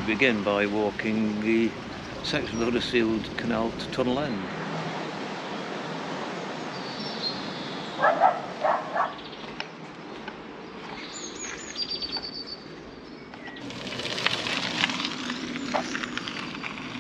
we begin by walking the section of the Huddersfield Canal to Tunnel End.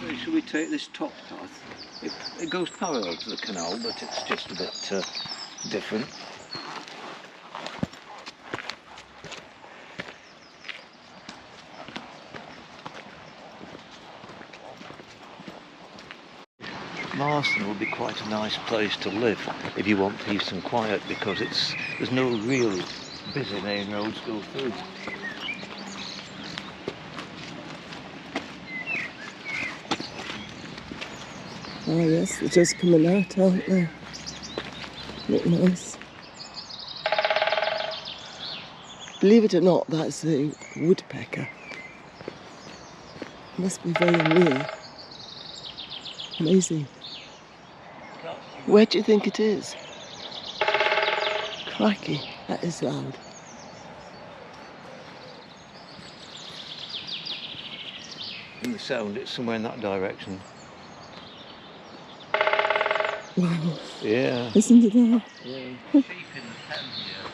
So should we take this top path? It goes parallel to the canal, but it's just a bit different. Marsden will be quite a nice place to live if you want peace and quiet, because there's no really busy main roads go through. Oh yes, they're just coming out, aren't they? Look nice. Believe it or not, that's a woodpecker. Must be very near. Amazing. Where do you think it is? Crikey, that is loud. In the sound, it's somewhere in that direction. Wow. Yeah. Listen to that. Yeah. Sheep in the pen here.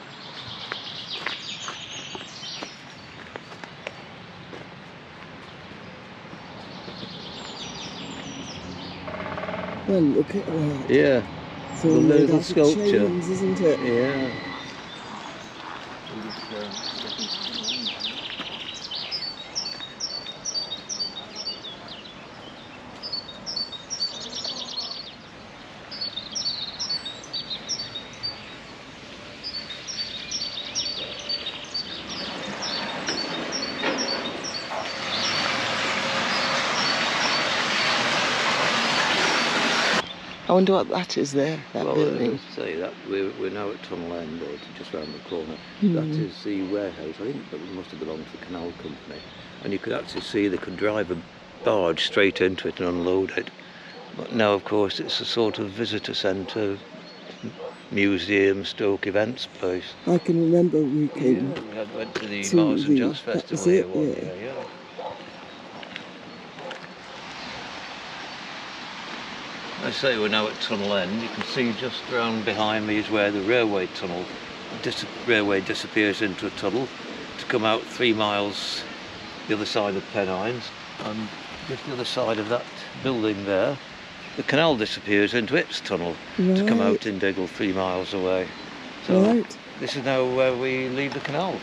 Well, look at that. Yeah. It's all The made little out of sculpture. chains, isn't it? Yeah. I wonder what that is there, that building. Say that we're now at Tunnel End, or just round the corner. That is the warehouse. I think that must have belonged to the Canal Company. And you could actually see they could drive a barge straight into it and unload it. But now, of course, it's a sort of visitor centre, museum, Stoke events place. I can remember we came. Yeah, we went to the Marsden Jazz Festival here one year. Yeah. I say we're now at Tunnel End. You can see just round behind me is where the railway disappears into a tunnel to come out 3 miles the other side of Pennines, and just the other side of that building there, the canal disappears into its tunnel to come out in Diggle 3 miles away. So this is now where we leave the canal.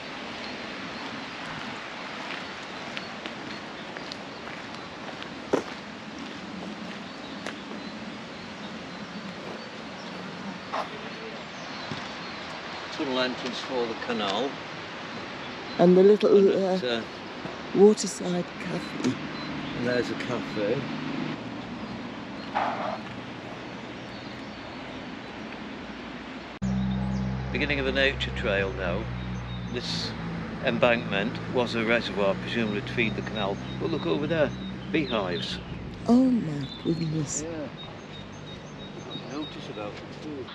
Tunnel entrance for the canal. And the little waterside cafe. And there's a cafe. Beginning of a nature trail now. This embankment was a reservoir, presumably to feed the canal. But look over there, beehives. Oh my goodness. Yeah. Notice about them too.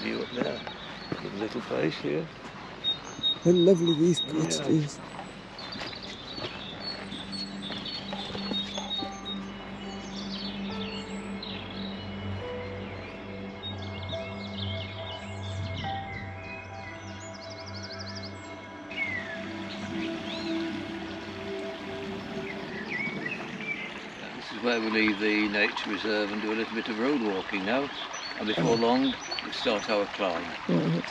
View up there. Good little place here. How lovely these cottages. This is where we leave the nature reserve and do a little bit of road walking now. And before long, we start our climb. Right.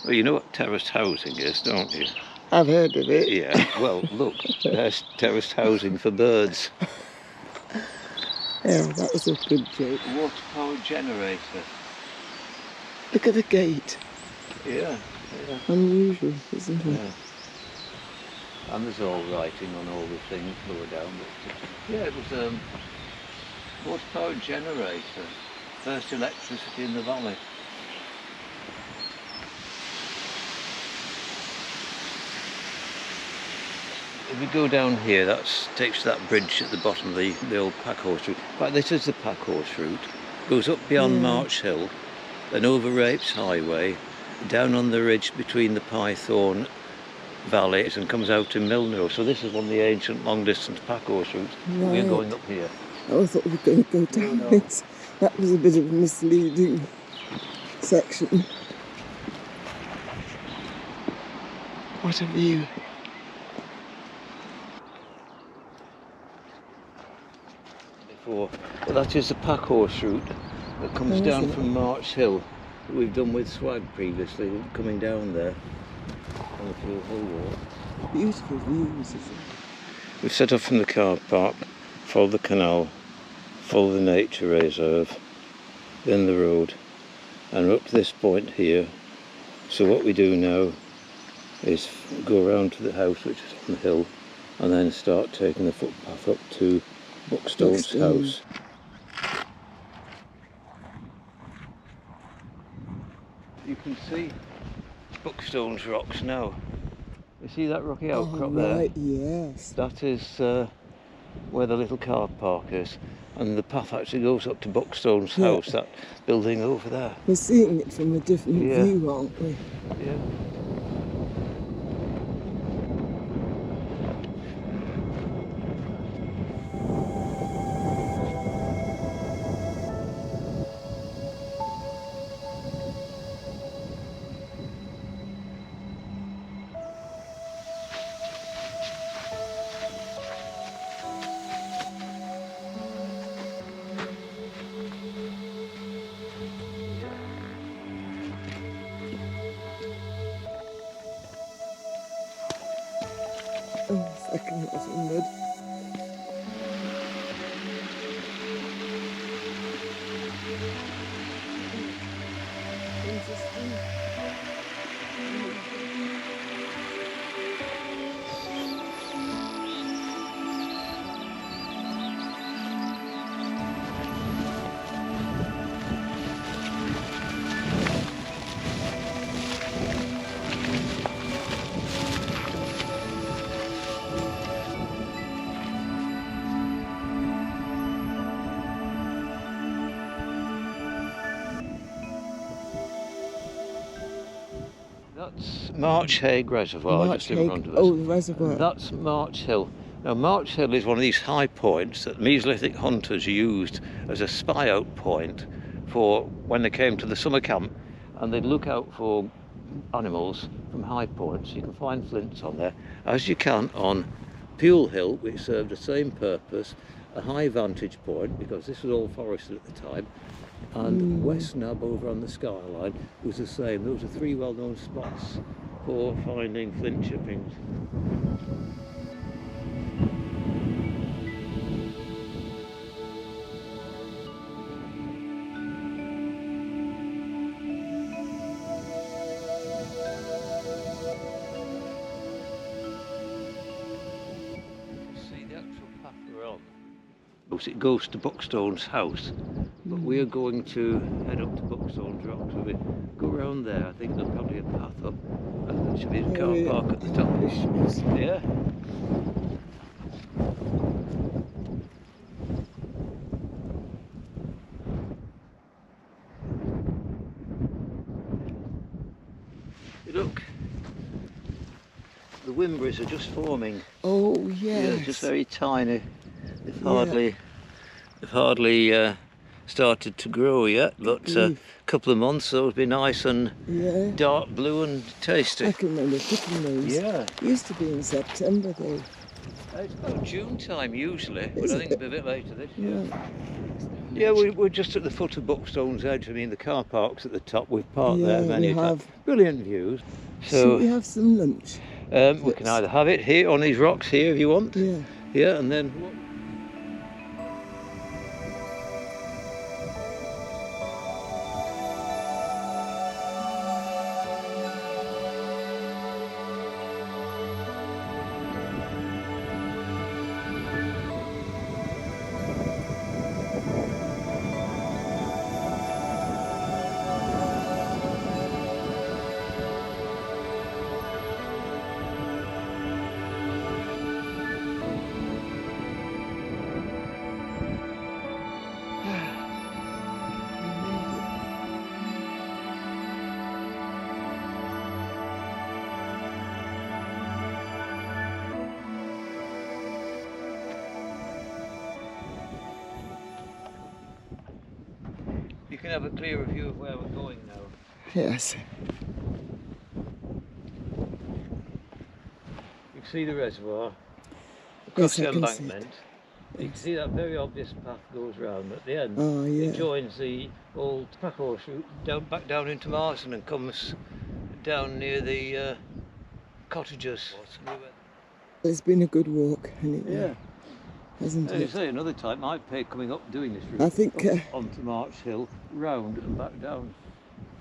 Well, you know what terraced housing is, don't you? I've heard of it. Yeah, well, look, there's terraced housing for birds. Yeah, that was a good joke. Water power generator. Look at the gate. Yeah, yeah. Unusual, isn't it? Yeah. And there's all writing on all the things lower down. But, yeah, it was a water power generator. First electricity in the valley. if we go down here, that takes to that bridge at the bottom of the old Packhorse route. In fact, this is the Packhorse route. Goes up beyond March Hill, then over Rapes Highway, down on the ridge between the Pythorn valleys and comes out to Milner. So this is one of the ancient long-distance Packhorse routes. Right. We're going up here. Oh, I thought we were going to go down it. That was a bit of a misleading section. What a view. Well, that is the Packhorse route that comes down from March Hill that we've done with Swag previously, coming down there on the Peel Hill Walk. Beautiful views, isn't it? We've set off from the car park, followed the canal, followed the nature reserve, then the road, and we're up to this point here. So what we do now is go around to the house, which is on the hill, and then start taking the footpath up to Buckstones house. You can see Buckstones Rocks now. You see that rocky outcrop there? Right, yes. That is where the little car park is, and the path actually goes up to Buckstones house, that building over there. We're seeing it from a different view, aren't we? Yeah. Oh, second it was in mud. That's March Hague Reservoir, just in front of us. Oh, the reservoir. That's March Hill. Now, March Hill is one of these high points that Mesolithic hunters used as a spy out point for when they came to the summer camp, and they'd look out for animals from high points. You can find flints on there, as you can on Peel Hill, which served the same purpose, a high vantage point, because this was all forested at the time. And West Nab over on the skyline was the same. Those are three well-known spots for finding flint chippings. See the actual path we're on. It goes to Buckstones house, but we are going to head up to Buckstones Rocks. We go around there. I think there'll probably be a path up, and there should be a car park at the top. Yeah. Look, the Wimbres are just forming. Oh, yes. Yeah, just very tiny. They've hardly started to grow yet, but a couple of months, so it'll be nice and dark blue and tasty. I can remember picking those. Yeah. It used to be in September though. It's about June time usually, but I think it'll be a bit later this year. Yeah. Yeah, we're just at the foot of Buckstones Edge. I mean, the car park's at the top. We've parked there Yeah, many we times. have. Brilliant views. Should So we have some lunch? we can either have it here on these rocks here if you want. Yeah. Yeah, and then. can have a clearer view of where we're going now. Yes. You can see the reservoir across Yes, I the can see it. embankment. You can see that very obvious path goes round at the end. Oh, yeah. It joins the old pack horse route back down into Marsden and comes down near the cottages. It's been a good walk, anyway, Yeah. hasn't As you it? say, another time might pay coming up doing this route. I think, up onto March Hill, round and back down.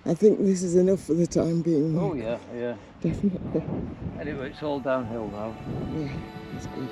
I think this is enough for the time being. Oh yeah, yeah. Definitely. Anyway, it's all downhill now. Yeah, that's good.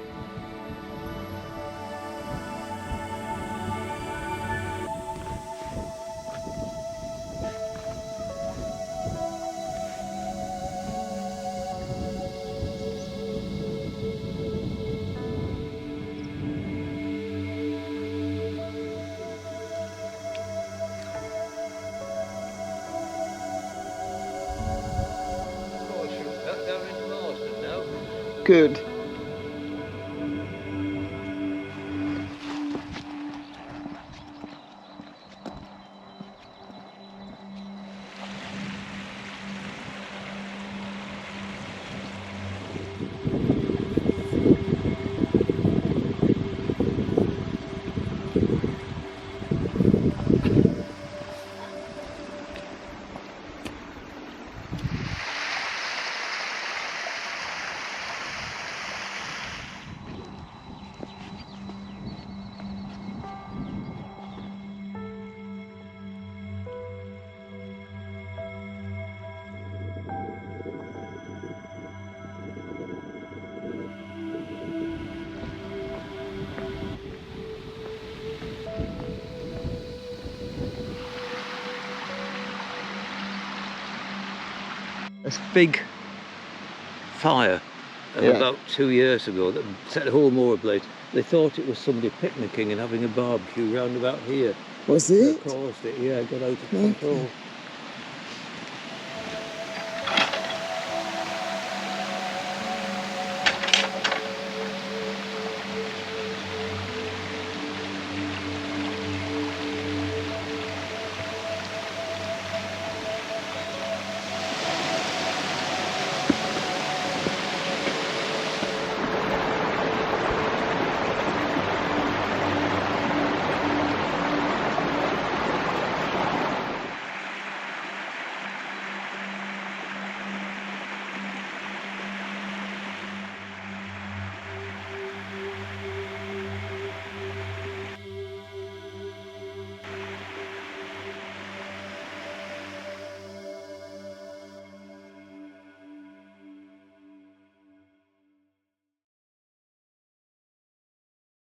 Back down into Marsden now. Good. This big fire of about 2 years ago that set the whole moor ablaze. They thought it was somebody picnicking and having a barbecue round about here. Was That it? caused it, yeah, got out of control.